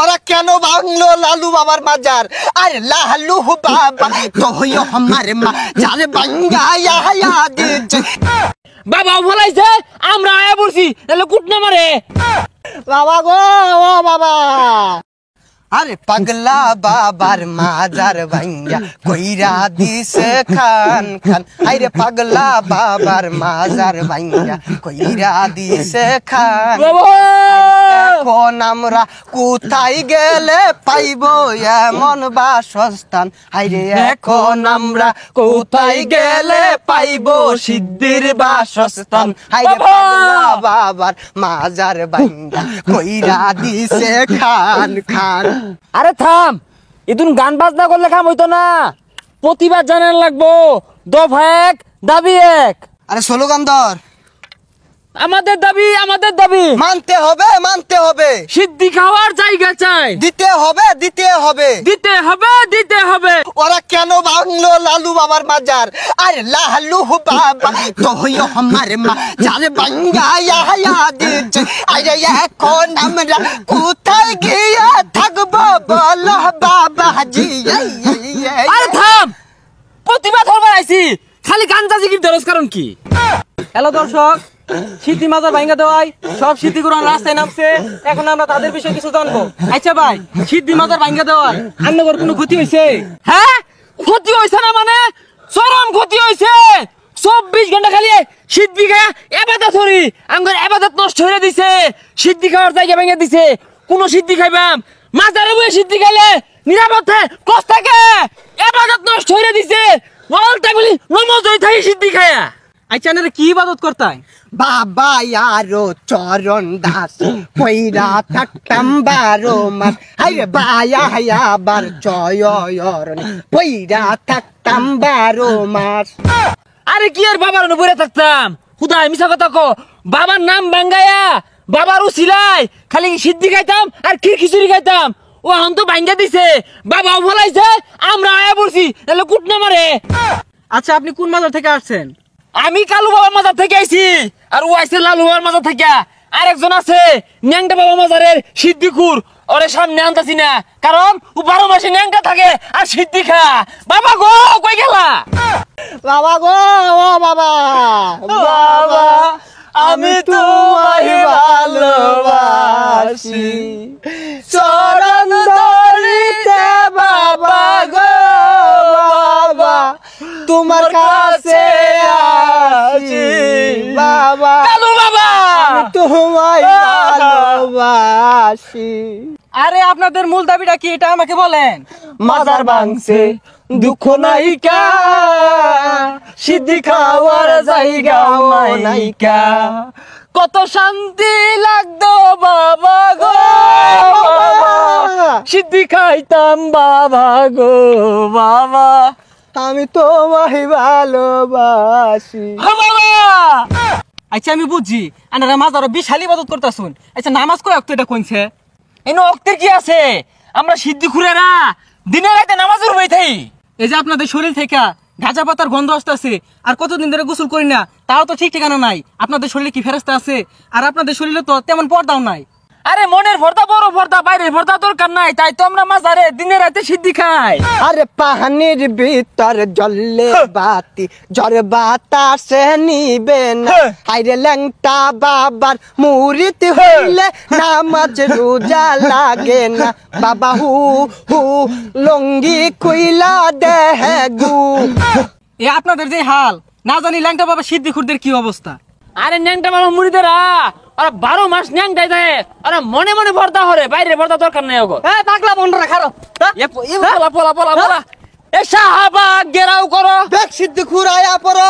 ওরা কেন ভাঙলো লালু বাবার মাজার? আরে লালু বাবা কহিও আমার মাজার ভাঙ্গায়া দিচ্ছে। বাবা বলাইছে আমরা আয়া বলছি তাহলে কুটনা মারে। বাবা গো ও বাবা, আরে পাগলা বাবার মাজার ভাঙ্গা কইরা দিছে খান খান। আরে পাগলা বাবার মাজার ভাঙ্গা কইরা দিছে খান। এখন আমরা কোথায় গেলে পাইবো এমন বাসস্থান? আরে এখন আমরা কোথায় গেলে পাইবো সিদ্ধির বাসস্থান? আরে পাগলা বাবার মাজার ভাঙ্গা কইরা দিছে খান খান। আরে থাম, ইদুন গান বাজনা করলে কাম হইতো না, প্রতিবাদ জানান লাগবো। দফা এক দাবি এক। আরে স্লোগান ধর। আমাদের দাবি মানতে হবে মানতে হবে। সিদ্ধি খাওয়ার জায়গা চাই, দিতে হবে দিতে হবে। দিতে হবে দিতে হবে। ওরা কেন ভাঙলো লালু বাবার মাজার? আরে লালু বাবা কহিও আমার মাজার ভাঙ্গায়া দিচ্ছে। আরে এখন আমরা কোথায় গিয়ে থাকবো বলো বাবাজি? আরে থাম, প্রতিবাদ করবার আইছি, খালি গাঞ্জা জিকির দরজ কারণ কি? হ্যালো দর্শক, সিদ্ধি মাজার ভাঙ্গা দেওয়ায় সব সিদ্ধি গুলো রাস্তায় নামছে। এখন আমরা তাদের বিষয়ে কিছু জানবো। আচ্ছা ভাই, সিদ্ধি মাজার ভাঙ্গা দেওয়ায় আপনার কোনো ক্ষতি হয়েছে? হ্যাঁ, ক্ষতি হয়েছে না মানে চরম ক্ষতি হয়েছে। 24 ঘন্টা খালি সিদ্ধি খায়া এবাদত করি, আঙ্গুর এবাদত নষ্ট হয়ে দিছে। সিদ্ধি খাওয়ার জায়গা ভেঙে দিছে। কোন সিদ্ধি খাইবাম? মাজারে বসে সিদ্ধি খাইলে নিরাপদ কষ্ট থাকে, এবাদত নষ্ট হয়ে দিছে। ওয়ালটা বলি নমাজ হই থাকি সিদ্ধি খায়া। আচ্ছা আপনারা কি ইবাদত করতাই? বাবা আরো চরণ দাস কইরা থাকতাম 12 মাস। আরে বায়া আবার চয়রণ কইরা থাকতাম 12 মাস। আরে কি আর বাবার উপরে থাকতাম? খুদাই মিছা কথা কো। বাবার নাম ভাঙ্গায়া বাবার উছিলাই খালি সিদ্ধি খাইতাম আর খিচুড়ি খাইতাম। ও এখন তো ভাঙ্গা দিছে, বাবাও বলাইছে আমরা আয়া বলছি তাহলে কুটনা মারে। আচ্ছা আপনি কোন মাজার থেকে আসছেন? আমি কালু বাবার মাজার থেকে আইছি, আর ও আইছে লালু বাবার মাজার থেকে। আরেকজন আছে ন্যাংটা বাবা মাজারের সিদ্ধিকুর, ওরে সামনে আনতাছি না, কারণ ও 12 মাসে ন্যাংটা থাকে আর সিদ্ধি খা। বাবা গো কই গেলা? বাবা গো ও বাবা, বাবা আমি তোমায় ভালোবাসি, চরণ ধরিতে বাবা গো বাবা তোমার কাছে আসি। বাবা কালু বাবা তোমায় ভালোবাসি। আরে আপনাদের মূল দাবিটা কি এটা আমাকে বলেন। মাজার ভাঙছে দুঃখ নাইকা, সিদ্ধি খাওয়ার জায়গা নাইকা। কত শান্তি লাগতো বাবা গো, সিদ্ধি খাইতাম বাবা গো বাবা। আমি তোমায় ভালোবাসি। আচ্ছা আমি বুঝছি আপনারা মাজারও বিশাল ইবাদত করতেছুন। আচ্ছা নামাজ কয় ওয়াক্ত এটা কইছে? এই অক্তের কি আছে? আমরা সিদ্ধি খুরেরা দিনে রাতে নামাজ পড়বই থাই। এই যে আপনাদের শরীর থেকে গাঁজা পাতার গন্ধ আসতেছে, আর কতদিন ধরে গোসল করি না, তাও তো ঠিক ঠিকানা নাই। আপনাদের শরীরে কি ফেরেশতা আছে? আর আপনাদের শরীরে তো তেমন পর্দাও নাই। আরে মনের ভর্তা বড় ভর্তা, বাইরের ভর্তা দরকার নাই, তাই তো আমরা মাজারে দিনে রাতে সিদ্ধি খাই। আরে পাহানির ভিতর জ্বললে বাতি জ্বর বাতাসে নিবে না। আরে ল্যাংটা বাবার মুরিদ হইলে নামাজ রোজা লাগে না। বাবা হু হু লঙ্গি কইলা দেহে গু। এ আপনাদের যে হাল, না জানি ল্যাংটা বাবা সিদ্ধি খুরদের কি অবস্থা। আরে ন্যাংটা বাবা মুড়িদেরা ওরা 12 মাস ন্যাংটাই দেয়, ওরা মনে মনে ভর্তা হরে, বাইরে ভর্তা দরকার নেই। ওগো পাগলা বন্ধরা খারো। পোলা পোলা পোলা পোলা এ সাহাবা গেরাও করো, দেখ সিদ্ধি খুরায়া পড়ো।